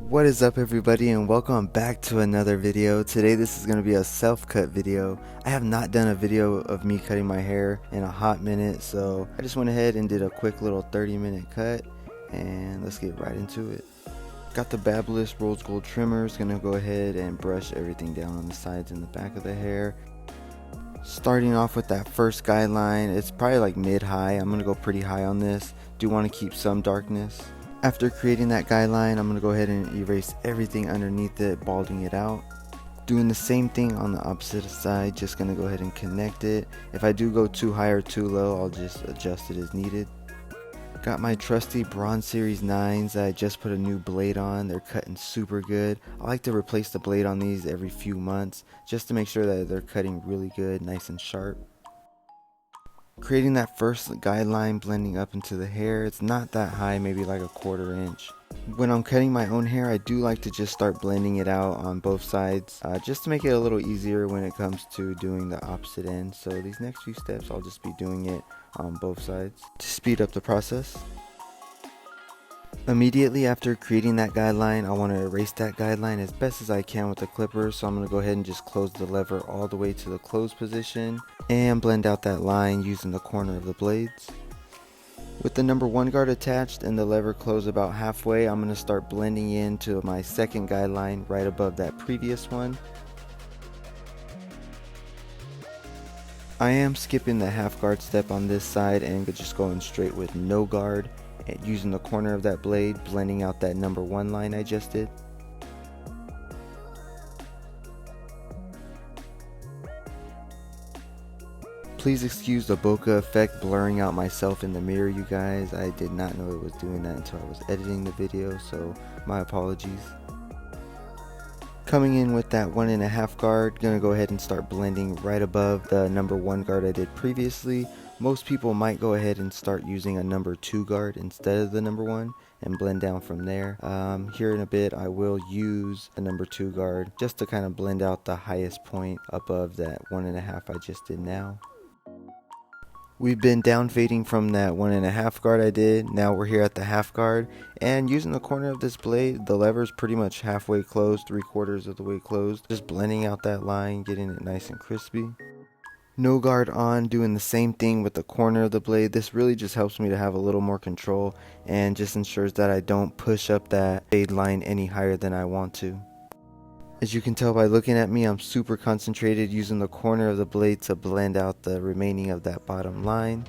What is up everybody, and welcome back to another video. Today this is going to be a self-cut video. I have not done a video of me cutting my hair in a hot minute, so I just went ahead and did a quick little 30-minute cut, and let's get right into it. Got the Babyliss Rose Gold trimmers. Gonna go ahead and brush everything down on the sides and the back of the hair. Starting off with that first guideline, it's probably like mid-high. I'm gonna go pretty high on this. Do want to keep some darkness. After creating that guideline, I'm going to go ahead and erase everything underneath it, balding it out. Doing the same thing on the opposite side, just going to go ahead and connect it. If I do go too high or too low, I'll just adjust it as needed. Got my trusty Bronze Series 9s that I just put a new blade on. They're cutting super good. I like to replace the blade on these every few months just to make sure that they're cutting really good, nice and sharp. Creating that first guideline, blending up into the hair. It's not that high, maybe like a 1/4 inch. When I'm cutting my own hair, I do like to just start blending it out on both sides, just to make it a little easier when it comes to doing the opposite end. So these next few steps, I'll just be doing it on both sides to speed up the process. Immediately after creating that guideline, I want to erase that guideline as best as I can with the clipper, so I'm going to go ahead and just close the lever all the way to the close position and blend out that line using the corner of the blades. With the number 1 guard attached and the lever closed about halfway, I'm going to start blending into my second guideline right above that previous one. I am skipping the half guard step on this side and just going straight with no guard. And using the corner of that blade, blending out that number 1 line I just did. Please excuse the bokeh effect blurring out myself in the mirror, you guys. I did not know it was doing that until I was editing the video, so my apologies. Coming in with that 1.5 guard, gonna go ahead and start blending right above the number 1 guard I did previously. Most people might go ahead and start using a number 2 guard instead of the number 1 and blend down from there. Here in a bit I will use a number 2 guard just to kind of blend out the highest point above that 1.5 I just did now. We've been down fading from that 1.5 guard I did. Now we're here at the half guard, and using the corner of this blade, the lever is pretty much halfway closed, 3/4 of the way closed. Just blending out that line, getting it nice and crispy. No guard on, doing the same thing with the corner of the blade. This really just helps me to have a little more control and just ensures that I don't push up that fade line any higher than I want to. As you can tell by looking at me, I'm super concentrated using the corner of the blade to blend out the remaining of that bottom line.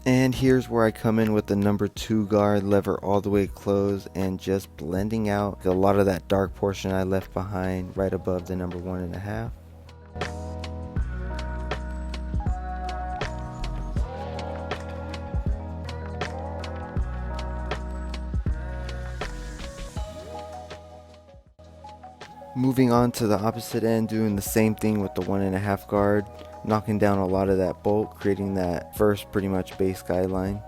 And here's where I come in with the number 2 guard, lever all the way closed, and just blending out a lot of that dark portion I left behind right above the number 1.5. Moving on to the opposite end, doing the same thing with the 1.5 guard, knocking down a lot of that bulk, creating that first pretty much base guideline.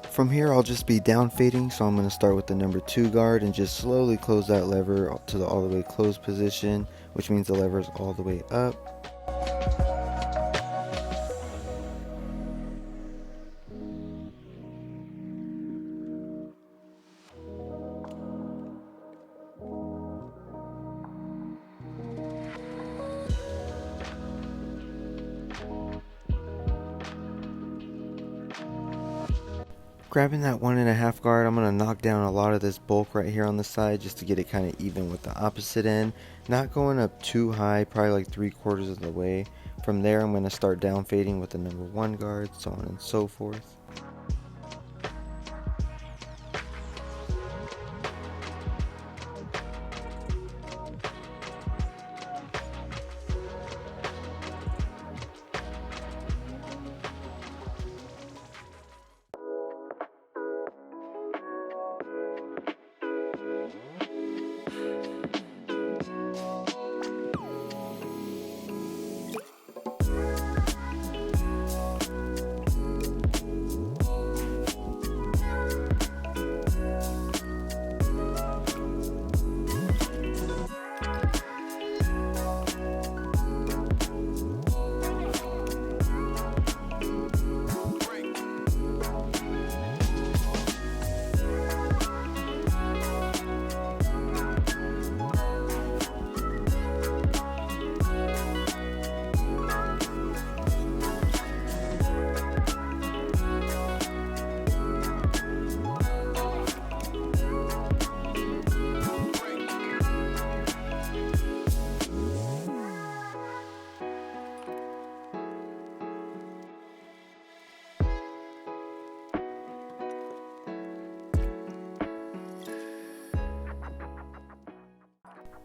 From here I'll just be down fading, so I'm going to start with the number 2 guard and just slowly close that lever to the all the way closed position, which means the lever is all the way up. Grabbing that 1.5 guard, I'm going to knock down a lot of this bulk right here on the side just to get it kind of even with the opposite end. Not going up too high, probably like 3/4 of the way. From there I'm going to start down fading with the number 1 guard, so on and so forth.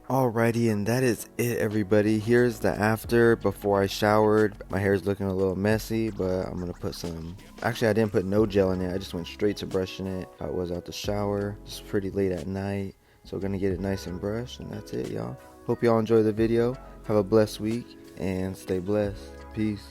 Alrighty, and that is it, everybody. Here's the after before I showered. My hair's looking a little messy, but I'm gonna put some. Actually, I didn't put no gel in it. I just went straight to brushing it. I was out the shower. It's pretty late at night, so we're gonna get it nice and brushed, and that's it, y'all. Hope y'all enjoy the video. Have a blessed week and stay blessed. Peace.